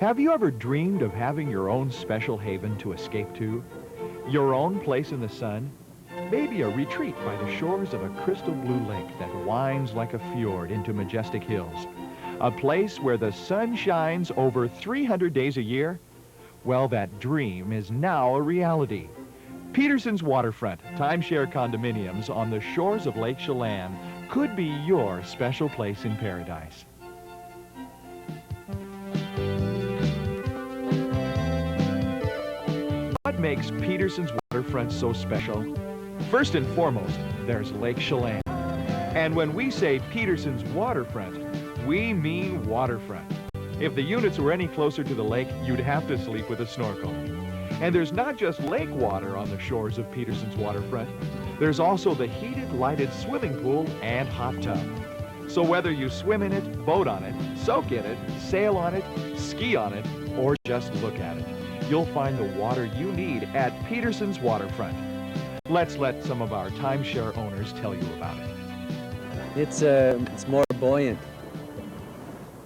Have you ever dreamed of having your own special haven to escape to? Your own place in the sun? Maybe a retreat by the shores of a crystal blue lake that winds like a fjord into majestic hills. A place where the sun shines over 300 days a year? Well, that dream is now a reality. Peterson's Waterfront timeshare condominiums on the shores of Lake Chelan could be your special place in paradise. What makes Peterson's Waterfront so special? First and foremost, there's Lake Chelan. And when we say Peterson's Waterfront, we mean waterfront. If the units were any closer to the lake, you'd have to sleep with a snorkel. And there's not just lake water on the shores of Peterson's Waterfront. There's also the heated, lighted swimming pool and hot tub. So whether you swim in it, boat on it, soak in it, sail on it, ski on it, or just look at it, you'll find the water you need at Peterson's Waterfront. Let's let some of our timeshare owners tell you about it. It's more buoyant,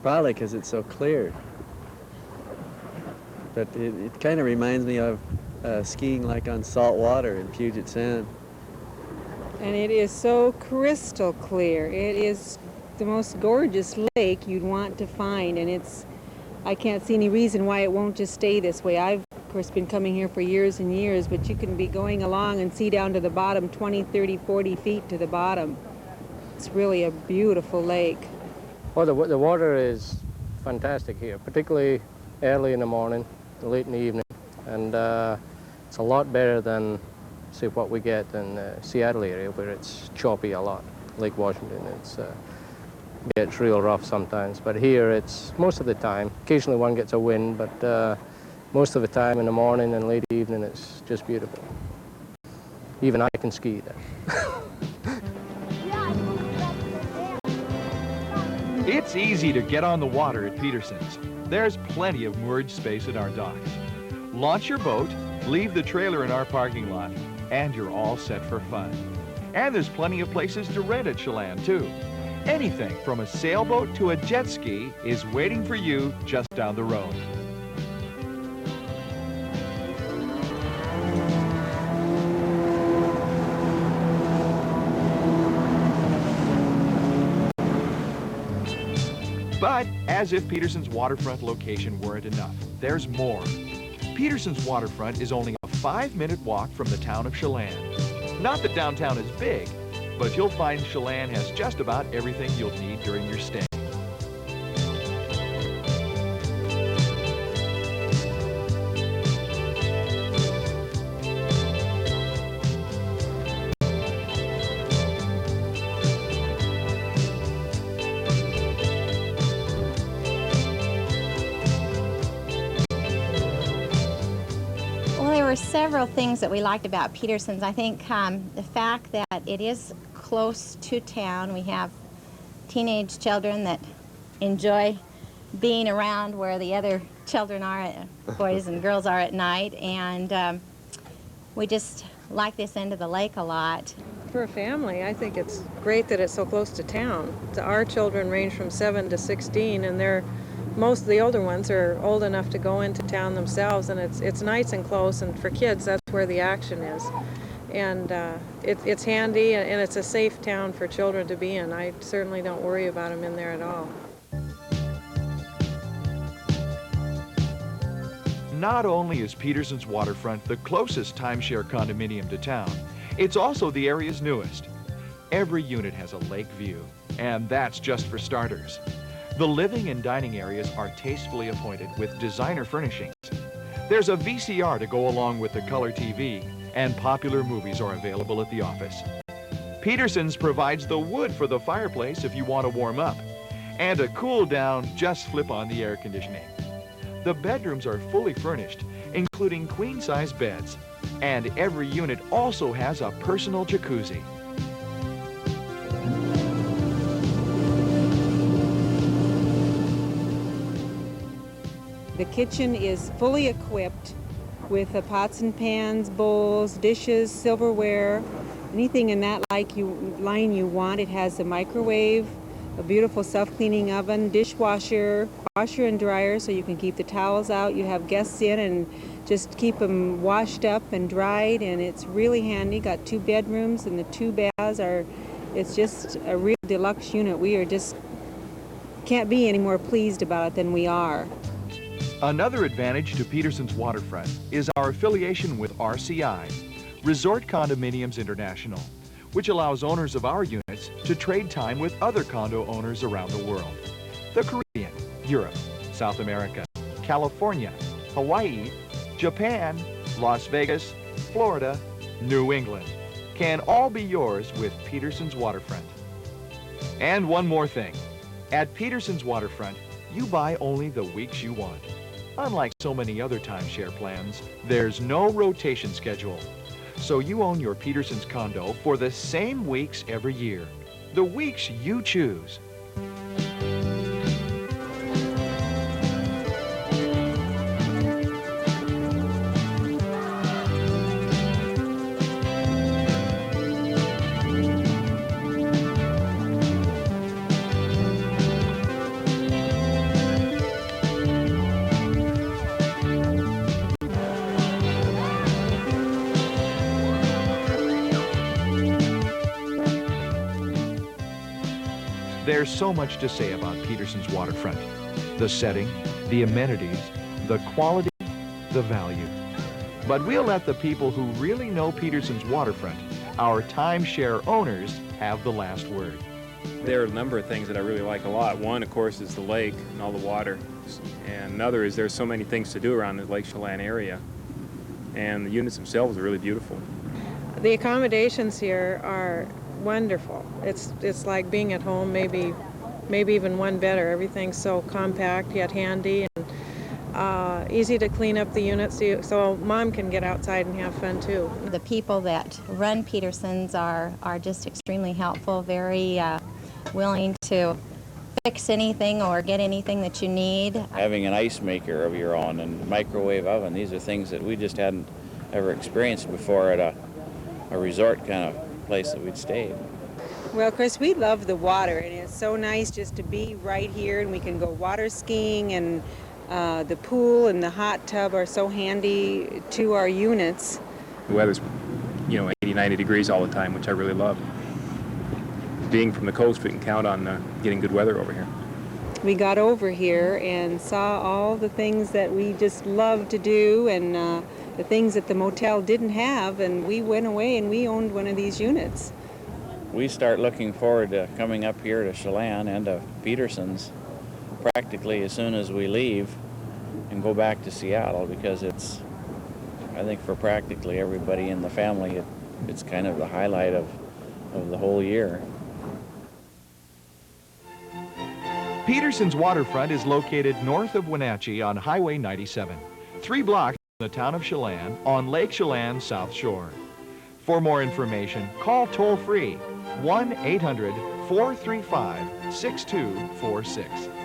probably because it's so clear. But it kind of reminds me of skiing like on salt water in Puget Sound. And it is so crystal clear. It is the most gorgeous lake you'd want to find, and I can't see any reason why it won't just stay this way. I've, of course, been coming here for years and years, but you can be going along and see down to the bottom, 20, 30, 40 feet to the bottom. It's really a beautiful lake. Well, the water is fantastic here, particularly early in the morning, late in the evening, and it's a lot better than, say, what we get in the Seattle area, where it's choppy a lot. Lake Washington, gets real rough sometimes, but here it's most of the time. Occasionally one gets a wind, but most of the time in the morning and late evening it's just beautiful. Even I can ski there. It's easy to get on the water at Peterson's. There's plenty of moorage space at our docks. Launch your boat, leave the trailer in our parking lot, and you're all set for fun. And there's plenty of places to rent at Chelan, too. Anything from a sailboat to a jet ski is waiting for you just down the road. But as if Peterson's Waterfront location weren't enough, there's more. Peterson's Waterfront is only a 5-minute walk from the town of Chelan. Not that downtown is big, but you'll find Chelan has just about everything you'll need during your stay. There were several things that we liked about Peterson's. I think the fact that it is close to town. We have teenage children that enjoy being around where the other children are, boys and girls are at night, and we just like this end of the lake a lot. For a family, I think it's great that it's so close to town. Our children range from 7 to 16, and most of the older ones are old enough to go into town themselves, and it's nice and close, and for kids, that's where the action is. And it's handy, and it's a safe town for children to be in. I certainly don't worry about them in there at all. Not only is Peterson's Waterfront the closest timeshare condominium to town, it's also the area's newest. Every unit has a lake view, and that's just for starters. The living and dining areas are tastefully appointed with designer furnishings. There's a VCR to go along with the color TV, and popular movies are available at the office. Peterson's provides the wood for the fireplace if you want to warm up, and to cool down, just flip on the air conditioning. The bedrooms are fully furnished, including queen-size beds, and every unit also has a personal jacuzzi. The kitchen is fully equipped with the pots and pans, bowls, dishes, silverware, anything in that line you want. It has a microwave, a beautiful self-cleaning oven, dishwasher, washer and dryer so you can keep the towels out. You have guests in and just keep them washed up and dried, and it's really handy. Got 2 bedrooms and the 2 baths are, it's just a real deluxe unit. We are just, can't be any more pleased about it than we are. Another advantage to Peterson's Waterfront is our affiliation with RCI, Resort Condominiums International, which allows owners of our units to trade time with other condo owners around the world. The Caribbean, Europe, South America, California, Hawaii, Japan, Las Vegas, Florida, New England can all be yours with Peterson's Waterfront. And one more thing. At Peterson's Waterfront, you buy only the weeks you want. Unlike so many other timeshare plans, there's no rotation schedule. So you own your Peterson's condo for the same weeks every year. The weeks you choose. There's so much to say about Peterson's Waterfront. The setting, the amenities, the quality, the value. But we'll let the people who really know Peterson's Waterfront, our timeshare owners, have the last word. There are a number of things that I really like a lot. One, of course, is the lake and all the water. And another is there's so many things to do around the Lake Chelan area. And the units themselves are really beautiful. The accommodations here are wonderful. It's like being at home, maybe even one better. Everything's so compact yet handy, and easy to clean up the units so Mom can get outside and have fun too. The people that run Peterson's are just extremely helpful, very willing to fix anything or get anything that you need. Having an ice maker of your own and a microwave oven, these are things that we just hadn't ever experienced before at a resort kind of place that we'd stayed. Well, Chris, we love the water, and it's so nice just to be right here, and we can go water skiing, and the pool and the hot tub are so handy to our units. The weather's, 80, 90 degrees all the time, which I really love. Being from the coast, we can count on getting good weather over here. We got over here and saw all the things that we just love to do, and the things that the motel didn't have, and we went away and we owned one of these units. We start looking forward to coming up here to Chelan and to Peterson's practically as soon as we leave and go back to Seattle, because it's, I think for practically everybody in the family, it's kind of the highlight of the whole year. Peterson's Waterfront is located north of Wenatchee on Highway 97, 3 blocks from the town of Chelan on Lake Chelan South Shore. For more information, call toll-free 1-800-435-6246.